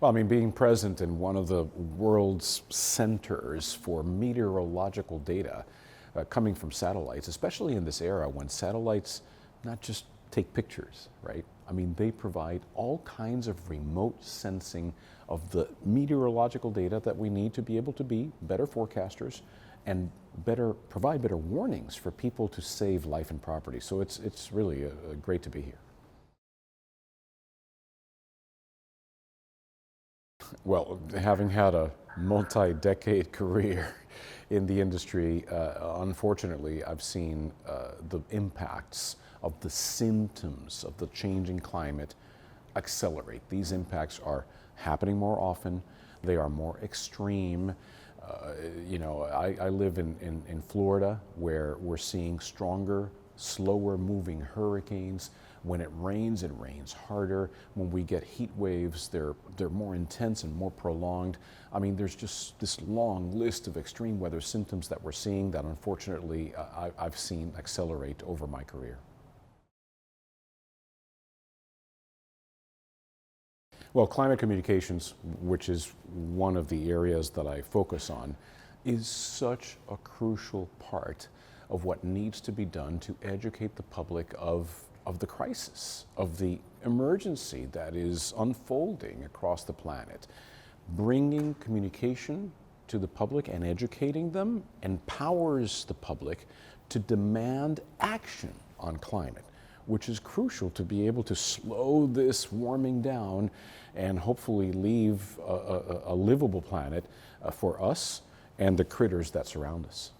Well, I mean, being present in one of the world's centers for meteorological data coming from satellites, especially in this era when satellites not just take pictures, right? I mean, they provide all kinds of remote sensing of the meteorological data that we need to be able to be better forecasters and provide better warnings for people to save life and property. So it's really great to be here. Well, having had a multi-decade career in the industry, unfortunately, I've seen the impacts of the symptoms of the changing climate accelerate. These impacts are happening more often. They are more extreme. I live in Florida, where we're seeing stronger, slower moving hurricanes. When it rains harder. When we get heat waves, they're more intense and more prolonged. I mean, there's just this long list of extreme weather symptoms that we're seeing that unfortunately I've seen accelerate over my career. Well, climate communications, which is one of the areas that I focus on, is such a crucial part of what needs to be done to educate the public of the crisis, of the emergency that is unfolding across the planet. Bringing communication to the public and educating them empowers the public to demand action on climate, which is crucial to be able to slow this warming down and hopefully leave a livable planet for us and the critters that surround us.